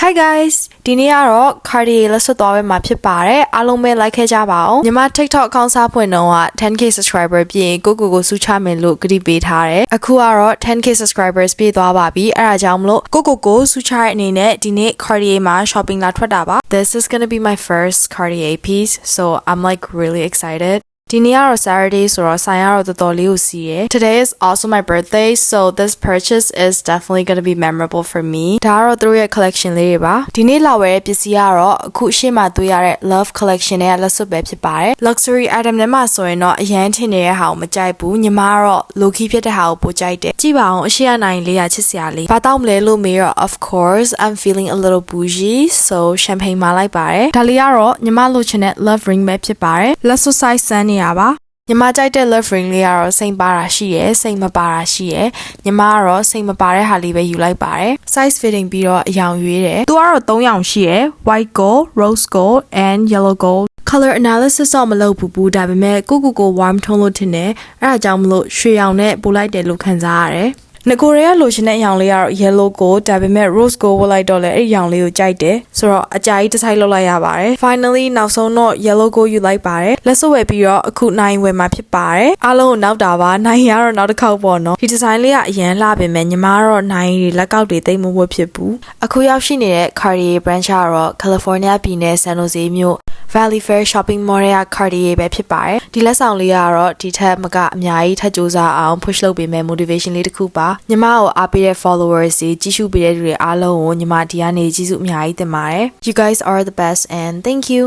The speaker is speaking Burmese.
Hi guys ဒီနေ့ကတော့ Cartier လက်စွပ်သွားပဲမှာဖြစ်ပါတယ်အားလုံးပဲ like ခဲ့ကြပါအောင်ညီမ TikTok account စဖွင့်တော့က 10k subscriber ပြည့်ရင်ကိုစူးချမယ်လို့ကတိပေးထားတယ်အခုကတော့ 10k subscribers ပြည့်သွားပါပြီအဲ့ဒါကြောင့်မလို့ကိုစူးချတဲ့အနေနဲ့ဒီနေ့ Cartier မှာ shopping လာထွက်တာပါ This is gonna be my first Cartier piece so I'm like really excitedဒီနေ့ကတော့ Saturday ဆိုတော့ဆိုင်ကတော့တော်တော်လေးကိုစီးရယ် Today is also my birthday so this purchase is definitely going to be memorable for me ဒါကတော့သူတို့ရဲ့ collection လေးတွေပါဒီနေ့လာဝယ်တဲ့ပစ္စည်းကတော့အခုရှေ့မှာတွေ့ရတဲ့ Love collection ရဲ့လက်စွပ်ပဲဖြစ်ပါတယ် Luxury item ထဲမှာဆိုရင်တော့အရန်ထင်နေတဲ့ဟာကိုမကြိုက်ဘူးညီမကတော့ low key ဖြစ်တဲ့ဟာကိုပိုကြိုက်တယ်ကြည့်ပါအောင်အရှိရနိုင်လေးရချစ်စရာလေးဘာတောက်မလဲလို့မေးတော့ of course I'm feeling a little bougie so champagne မှာလိုက်ပါတယ်ဒါလေးကတော့ညီမလိုချင်တဲ့ love ring ပဲဖြစ်ပါတယ်လက်စွပ် size စမ်းနေရပါညီမကြိုက်တဲ့ love ring လေးကတော့စိတ်ပါတာရှိရယ်စိတ်မပါတာရှိရယ်ညီမကတော့စိတ်မပါတဲ့ဟာလေးပဲယူလိုက်ပါတယ် size fitting ပြီးတော့အယောင်ရွေးတယ်သူကတော့3ရောင်ရှိရယ် white gold rose gold and yellow gold color analysis တော့မလုပ်ဘူးဒါပေမဲ့ကို warm tone လို့ထင်တယ်အဲ့ဒါကြောင့်မလို့ရွှေရောင်နဲ့ပို့လိုက်တယ်လို့ခံစားရတယ်ငကိုရဲလိုချင်တဲ့အရောင်လေးကတော့ yellow gold ဒါပေမဲ့ rose gold ဝတ်လိုက်တော့လေအဲ့ဒီရောင်လေးကိုကြိုက်တယ်ဆိုတော့အကြာကြီးတစ်ဆိုင်လောက်လိုက်ရပါတယ် finally နောက်ဆုံးတော့ yellow gold ယူလိုက်ပါတယ်လက်စွပ်ဝယ်ပြီးတော့အခုနိုင်ဝယ်မှာဖြစ်ပါတယ်အားလုံးကိုနောက်တာပါနိုင်ရတော့နောက်တစ်ခေါက်ပေါ့နော်ဒီဒီဇိုင်းလေးကအရန်လှပင်မဲ့ညီမကတော့နိုင်တွေလက်ကောက်တွေတိတ်မဝတ်ဖြစ်ဘူးအခုရောက်ရှိနေတဲ့ Cartier branch ကတော့ California ပြည်နယ် San Jose မြို့ Valley Fair shopping mall ရဲ့ Cartier ပဲဖြစ်ပါတယ်ဒီလက်ဆောင်လေးကတော့ဒီထက်မကအများကြီးထပ်ကြိုးစားအောင် push လုပ်ပေးမယ် motivation လေးတစ်ခုပါညီမကိုအားပေးတဲ့ followers တွေကြည့်ရှုပေးတဲ့လူတွေအားလုံးကိုညီမဒီကနေကျေးဇူးအများကြီးတင်ပါတယ် You guys are the best and thank you